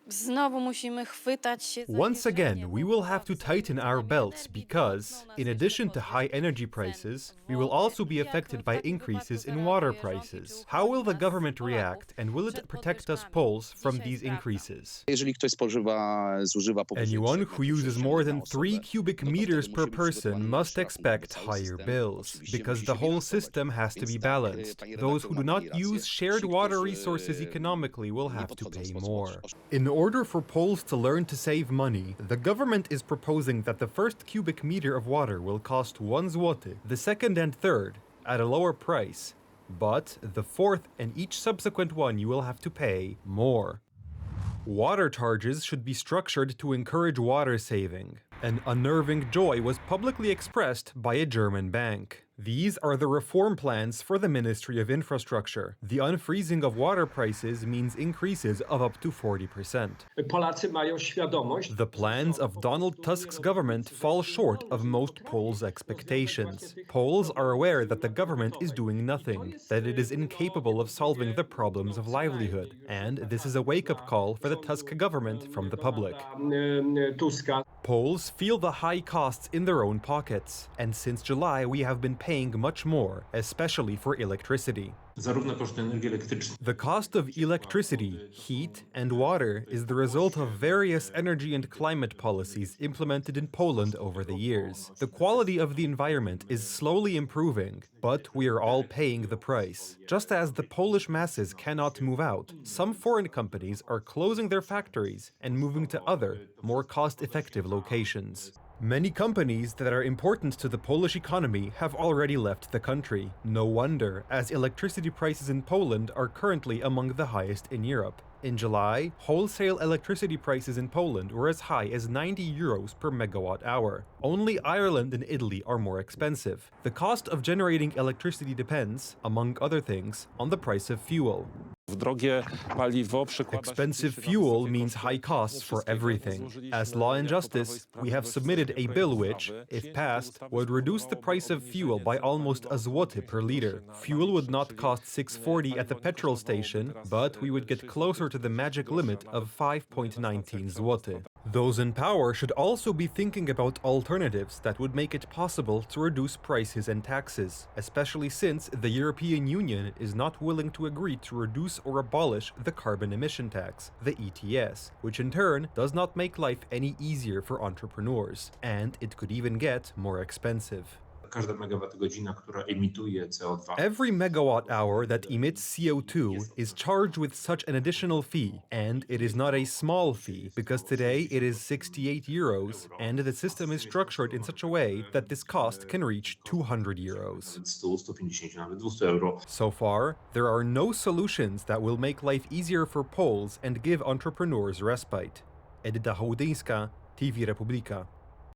Znowu musimy chwytać się za Once again, kieszenie, we bo will have to płacy za tighten our udzielenie belts energii because, dotkną nas in jeszcze addition to high podwyżki energy cen prices, w we will also be energii, jak affected w by takim increases wypadku in water zareaguje rząd i czy prices. How will uchroni the nas, government Polaków, react, and will it przed protect us podwyżkami? Poles from Dzisiaj these sprawdzam. increases? Jeżeli ktoś zużywa powyżej 3 Anyone who metrów uses sześciennych more na than 3 osobę, cubic no to meters wtedy per musi być person przygotowany must nasz rachunek, bo expect cały higher system bills, oczywiście because musi the się whole bilansować. system has to Więc be tak, balanced. panie Those redaktor who do ma not pani rację. use shared Ci, water którzy resources economically will nie have to podchodzą w pay sposób more. In order for Poles to learn to save money, the government is proposing that the first cubic meter of water will cost 1 złoty, the second and third at a lower price, but the fourth and each subsequent one you will have to pay more. Water charges should be structured to encourage water saving. An unnerving joy was publicly expressed by a German bank. These are the reform plans for the Ministry of Infrastructure. The unfreezing of water prices means increases of up to 40%. Polacy mają świadomość. The plans of Donald Tusk's government fall short of most Poles' expectations. Poles are aware that the government is doing nothing, that it is incapable of solving the problems of livelihood, and this is a wake-up call for the Tusk government from the public. Tuska. Poles feel the high costs in their own pockets, and since July we have been paying much more, especially for electricity. The cost of electricity, heat, and water is the result of various energy and climate policies implemented in Poland over the years. The quality of the environment is slowly improving, but we are all paying the price. Just as the Polish masses cannot move out, some foreign companies are closing their factories and moving to other, more cost-effective locations. Many companies that are important to the Polish economy have already left the country. No wonder, as electricity prices in Poland are currently among the highest in Europe. In July, wholesale electricity prices in Poland were as high as 90 euros per megawatt hour. Only Ireland and Italy are more expensive. The cost of generating electricity depends, among other things, on the price of fuel. Expensive fuel means high costs for everything. As Law and Justice, we have submitted a bill which, if passed, would reduce the price of fuel by almost a złoty per liter. Fuel would not cost 6.40 at the petrol station, but we would get closer to the magic limit of 5.19 złoty. Those in power should also be thinking about alternatives that would make it possible to reduce prices and taxes, especially since the European Union is not willing to agree to reduce or abolish the carbon emission tax, the ETS, which in turn does not make life any easier for entrepreneurs, and it could even get more expensive. Every megawatt hour that emits CO2 is charged with such an additional fee, and it is not a small fee, because today it is 68 euros, and the system is structured in such a way that this cost can reach 200 euros. So far, there are no solutions that will make life easier for Poles and give entrepreneurs respite. Edyta Hołdyńska, TV Republika.